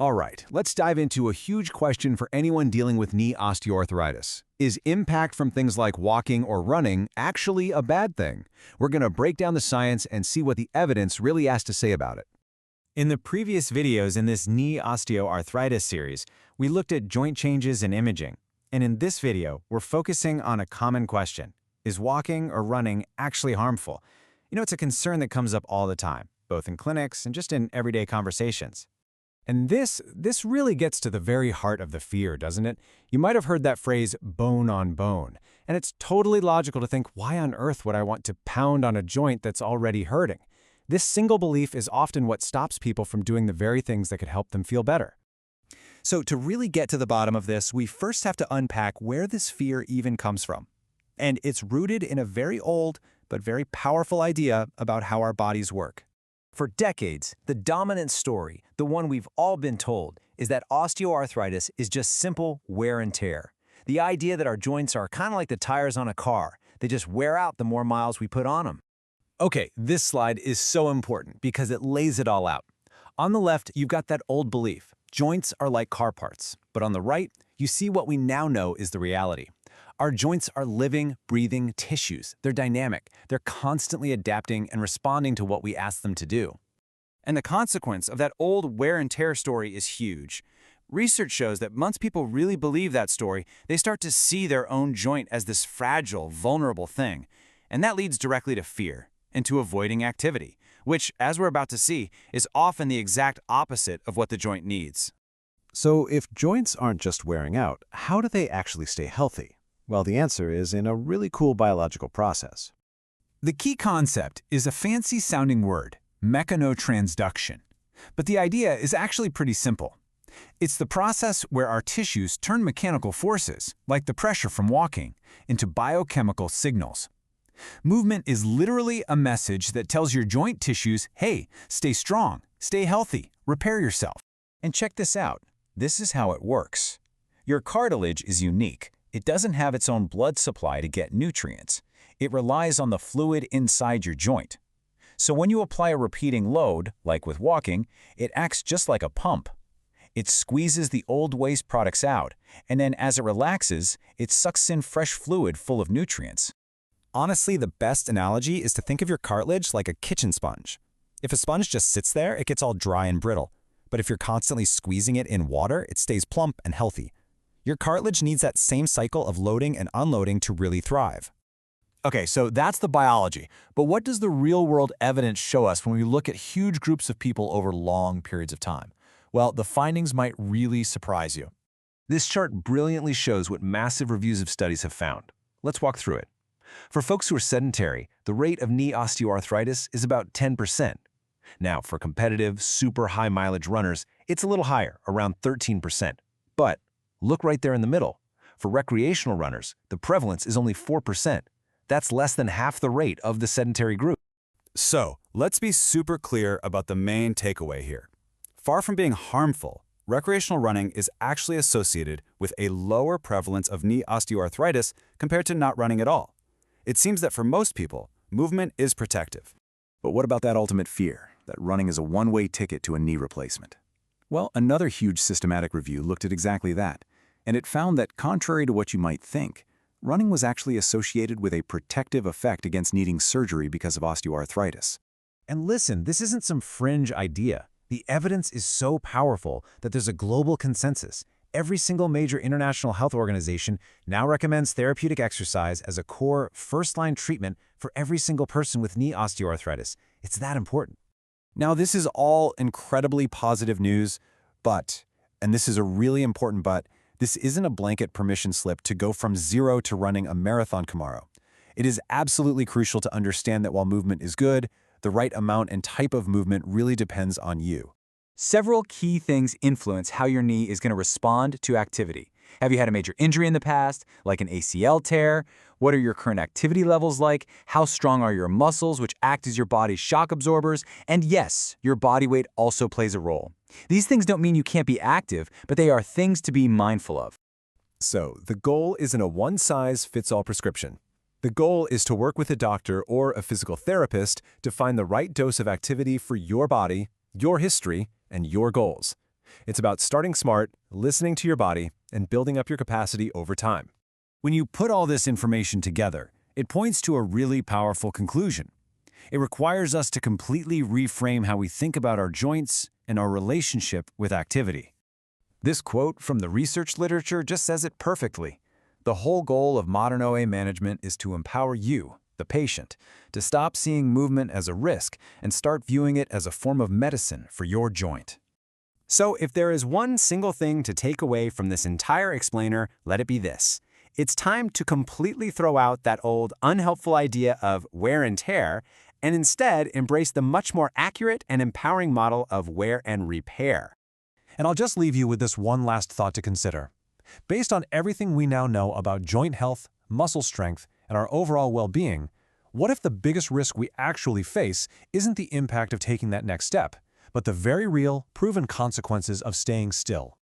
All right, let's dive into a huge question for anyone dealing with knee osteoarthritis. Is impact from things like walking or running actually a bad thing? We're going to break down the science and see what the evidence really has to say about it. In the previous videos in this knee osteoarthritis series, we looked at joint changes and imaging. And in this video, we're focusing on a common question. Is walking or running actually harmful? It's a concern that comes up all the time, both in clinics and just in everyday conversations. And this really gets to the very heart of the fear, doesn't it? You might have heard that phrase, bone on bone. And it's totally logical to think, why on earth would I want to pound on a joint that's already hurting? This single belief is often what stops people from doing the very things that could help them feel better. So to really get to the bottom of this, we first have to unpack where this fear even comes from. And it's rooted in a very old but very powerful idea about how our bodies work. For decades, the dominant story, the one we've all been told, is that osteoarthritis is just simple wear and tear. The idea that our joints are kind of like the tires on a car. They just wear out the more miles we put on them. Okay, this slide is so important because it lays it all out. On the left, you've got that old belief. Joints are like car parts. But on the right, you see what we now know is the reality. Our joints are living, breathing tissues. They're dynamic. They're constantly adapting and responding to what we ask them to do. And the consequence of that old wear and tear story is huge. Research shows that once people really believe that story, they start to see their own joint as this fragile, vulnerable thing. And that leads directly to fear and to avoiding activity, which, as we're about to see, is often the exact opposite of what the joint needs. So if joints aren't just wearing out, how do they actually stay healthy? Well, the answer is in a really cool biological process. The key concept is a fancy-sounding word, mechanotransduction. But the idea is actually pretty simple. It's the process where our tissues turn mechanical forces, like the pressure from walking, into biochemical signals. Movement is literally a message that tells your joint tissues, hey, stay strong, stay healthy, repair yourself. And check this out. This is how it works. Your cartilage is unique. It doesn't have its own blood supply to get nutrients. It relies on the fluid inside your joint. So when you apply a repeating load, like with walking, it acts just like a pump. It squeezes the old waste products out, and then as it relaxes, it sucks in fresh fluid full of nutrients. Honestly, the best analogy is to think of your cartilage like a kitchen sponge. If a sponge just sits there, it gets all dry and brittle. But if you're constantly squeezing it in water, it stays plump and healthy. Your cartilage needs that same cycle of loading and unloading to really thrive. Okay, so that's the biology. But what does the real-world evidence show us when we look at huge groups of people over long periods of time? Well, the findings might really surprise you. This chart brilliantly shows what massive reviews of studies have found. Let's walk through it. For folks who are sedentary, the rate of knee osteoarthritis is about 10%. Now, for competitive, super high-mileage runners, it's a little higher, around 13%. But look right there in the middle. For recreational runners, the prevalence is only 4%. That's less than half the rate of the sedentary group. So, let's be super clear about the main takeaway here. Far from being harmful, recreational running is actually associated with a lower prevalence of knee osteoarthritis compared to not running at all. It seems that for most people, movement is protective. But what about that ultimate fear, that running is a one-way ticket to a knee replacement? Well, another huge systematic review looked at exactly that, and it found that contrary to what you might think, running was actually associated with a protective effect against needing surgery because of osteoarthritis. And listen, this isn't some fringe idea. The evidence is so powerful that there's a global consensus. Every single major international health organization now recommends therapeutic exercise as a core first-line treatment for every single person with knee osteoarthritis. It's that important. Now, this is all incredibly positive news, but, and this is a really important but, this isn't a blanket permission slip to go from zero to running a marathon tomorrow. It is absolutely crucial to understand that while movement is good, the right amount and type of movement really depends on you. Several key things influence how your knee is going to respond to activity. Have you had a major injury in the past, like an ACL tear? What are your current activity levels like? How strong are your muscles, which act as your body's shock absorbers? And yes, your body weight also plays a role. These things don't mean you can't be active, but they are things to be mindful of. So, the goal isn't a one-size-fits-all prescription. The goal is to work with a doctor or a physical therapist to find the right dose of activity for your body, your history, and your goals. It's about starting smart, listening to your body, and building up your capacity over time. When you put all this information together, it points to a really powerful conclusion. It requires us to completely reframe how we think about our joints and our relationship with activity. This quote from the research literature just says it perfectly. The whole goal of modern OA management is to empower you, the patient, to stop seeing movement as a risk and start viewing it as a form of medicine for your joint. So if there is one single thing to take away from this entire explainer, let it be this. It's time to completely throw out that old unhelpful idea of wear and tear and instead embrace the much more accurate and empowering model of wear and repair. And I'll just leave you with this one last thought to consider. Based on everything we now know about joint health, muscle strength, and our overall well-being, what if the biggest risk we actually face isn't the impact of taking that next step, but the very real, proven consequences of staying still?